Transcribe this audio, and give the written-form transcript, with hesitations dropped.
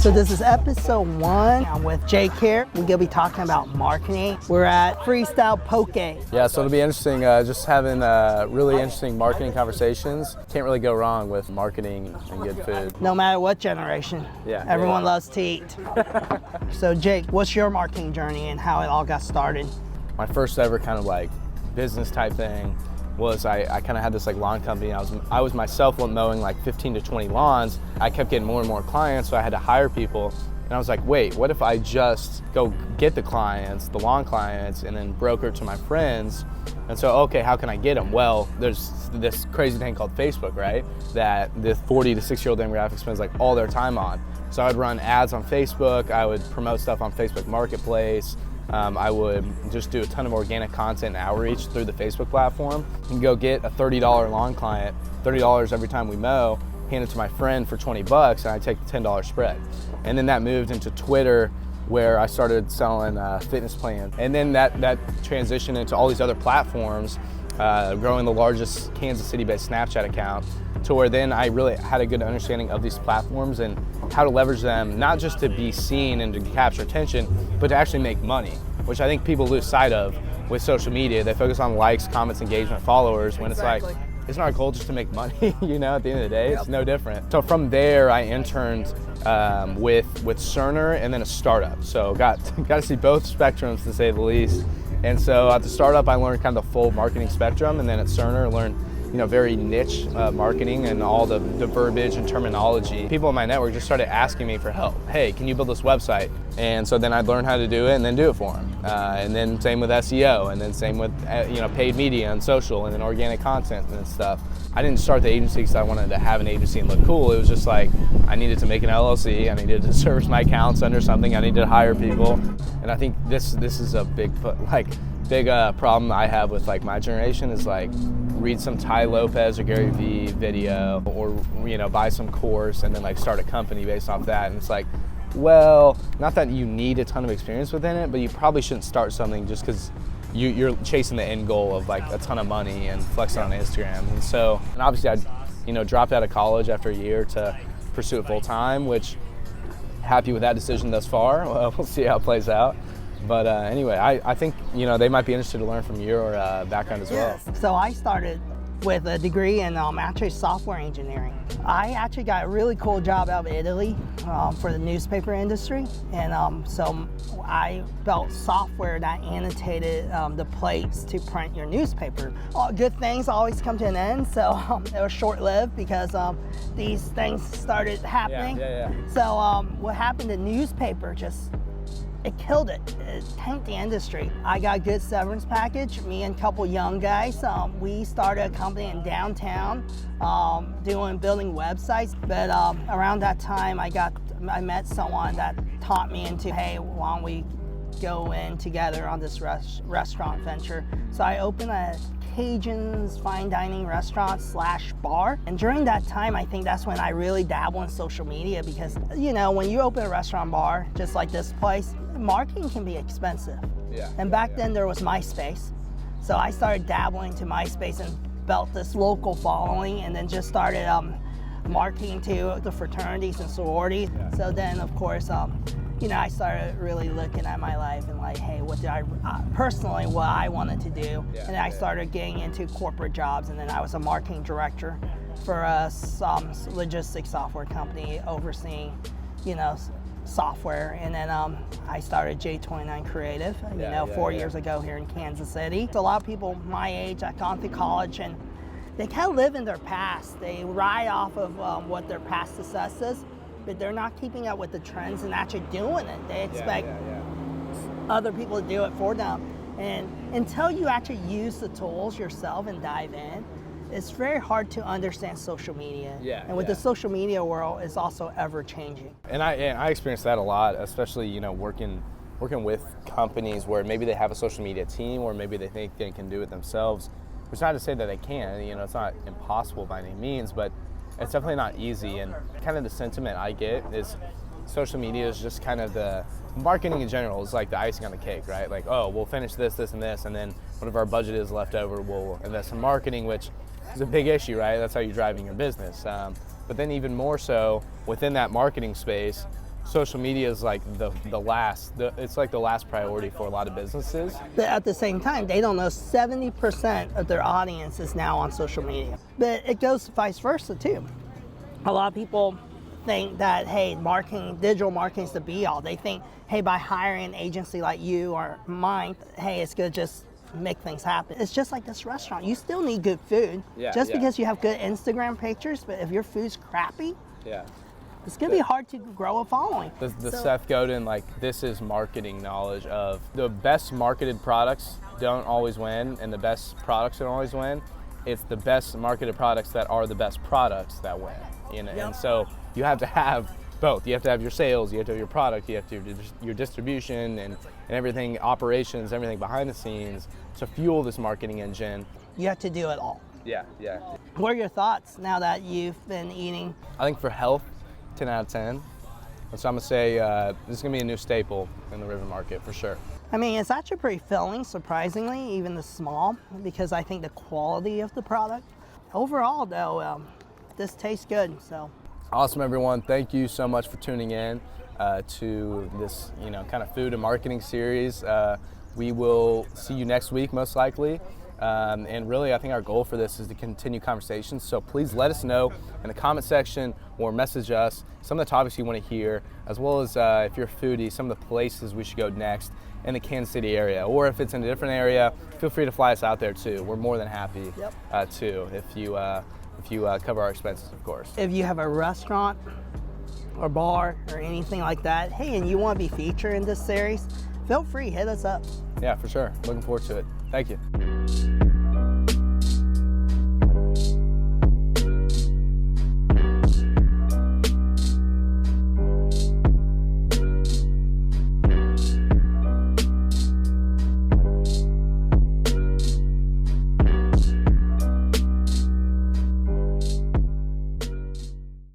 So this is episode 1. I'm with Jake here. We're gonna be talking about marketing. We're at Freestyle Poke. Yeah, so it'll be interesting just having really interesting marketing conversations. Can't really go wrong with marketing and good food. No matter what generation, everyone loves to eat. So Jake, what's your marketing journey and how it all got started? My first ever kind of like business type thing was I kind of had this like lawn company. I was myself mowing like 15 to 20 lawns. I kept getting more and more clients, so I had to hire people. And I was like, wait, what if I just go get the clients, the lawn clients, and then broker to my friends? And so, okay, how can I get them? Well, there's this crazy thing called Facebook, right? That the 40 to 60-year-old demographic spends like all their time on. So I would run ads on Facebook. I would promote stuff on Facebook Marketplace. I would just do a ton of organic content and outreach through the Facebook platform and go get a $30 lawn client, $30 every time we mow, hand it to my friend for 20 bucks, and I take the $10 spread. And then that moved into Twitter, where I started selling fitness plans. And then that transitioned into all these other platforms, growing the largest Kansas City-based Snapchat account, to where then I really had a good understanding of these platforms and how to leverage them, not just to be seen and to capture attention, but to actually make money, which I think people lose sight of with social media. They focus on likes, comments, engagement, followers, when it's like, it's not our goal just to make money, you know, at the end of the day, it's no different. So from there, I interned with Cerner and then a startup. So got to see both spectrums, to say the least. And so at the startup, I learned kind of the full marketing spectrum, and then at Cerner, I learned very niche marketing and all the verbiage and terminology. People in my network just started asking me for help. Hey, can you build this website? And so then I'd learn how to do it and then do it for them. And then same with SEO, and then same with paid media and social, and then organic content and stuff. I didn't start the agency because I wanted to have an agency and look cool. It was just like, I needed to make an LLC, I needed to service my accounts under something, I needed to hire people. And I think this is a big problem I have with like my generation is like, read some Tai Lopez or Gary Vee video, or buy some course and then like start a company based off that. And it's like, well, not that you need a ton of experience within it, but you probably shouldn't start something just because you're chasing the end goal of like a ton of money and flexing on Instagram. And so, and obviously I dropped out of college after a year to pursue it full time, which happy with that decision thus far. Well, we'll see how it plays out. But anyway, I think they might be interested to learn from your background as well. So I started with a degree in actually software engineering. I actually got a really cool job out of Italy for the newspaper industry, and so I built software that annotated the plates to print your newspaper. All good things always come to an end, so it was short-lived because these things started happening. So what happened to newspaper it killed it. It tanked the industry. I got a good severance package. Me and a couple young guys, we started a company in downtown building websites. But around that time, I met someone that taught me into, hey, why don't we go in together on this restaurant venture. So I opened a Cajun's fine dining restaurant / bar. And during that time, I think that's when I really dabble in social media, because when you open a restaurant bar, just like this place, marketing can be expensive. And back then there was MySpace. So I started dabbling to MySpace and built this local following, and then just started marketing to the fraternities and sororities. So then of course, I started really looking at my life and like, hey, what I wanted to do. And I started getting into corporate jobs, and then I was a marketing director for a logistics software company overseeing, software. And then I started J29 Creative, 4 years ago here in Kansas City. So a lot of people my age that gone through college, and they kind of live in their past. They ride off of what their past success is, but they're not keeping up with the trends and actually doing it. They expect other people to do it for them. And until you actually use the tools yourself and dive in, it's very hard to understand social media. And with the social media world, it's also ever changing. And I experienced that a lot, especially working with companies where maybe they have a social media team, or maybe they think they can do it themselves. It's not to say that they can. It's not impossible by any means, but it's definitely not easy. And kind of the sentiment I get is social media is just kind of the marketing in general is like the icing on the cake, right? Like, oh, we'll finish this, and this, and then whatever our budget is left over, we'll invest in marketing, which is a big issue, right? That's how you're driving your business. But then even more so within that marketing space, social media is like it's like the last priority for a lot of businesses. But at the same time, they don't know 70% of their audience is now on social media. But it goes vice versa too. A lot of people think that, hey, digital marketing is the be all. They think, hey, by hiring an agency like you or mine, hey, it's gonna just make things happen. It's just like this restaurant. You still need good food. Because you have good Instagram pictures, but if your food's crappy, it's gonna be hard to grow a following. The Seth Godin, like, this is marketing knowledge of the best marketed products don't always win, and the best products don't always win. It's the best marketed products that are the best products that win. And so you have to have both. You have to have your sales, you have to have your product, you have to have your distribution and everything, operations, everything behind the scenes to fuel this marketing engine. You have to do it all. Yeah. What are your thoughts now that you've been eating? I think for health, 10 out of 10. And so I'm gonna say this is gonna be a new staple in the River Market for sure. I mean, it's actually pretty filling, surprisingly, even the small, because I think the quality of the product. Overall, though, this tastes good. So awesome, everyone. Thank you so much for tuning in to this, kind of food and marketing series. We will see you next week, most likely. And really, I think our goal for this is to continue conversations. So please let us know in the comment section or message us some of the topics you want to hear, as well as if you're a foodie, some of the places we should go next in the Kansas City area. Or if it's in a different area, feel free to fly us out there too. We're more than happy to if you cover our expenses, of course. If you have a restaurant or bar or anything like that, hey, and you want to be featured in this series, feel free, hit us up. Yeah, for sure. Looking forward to it. Thank you.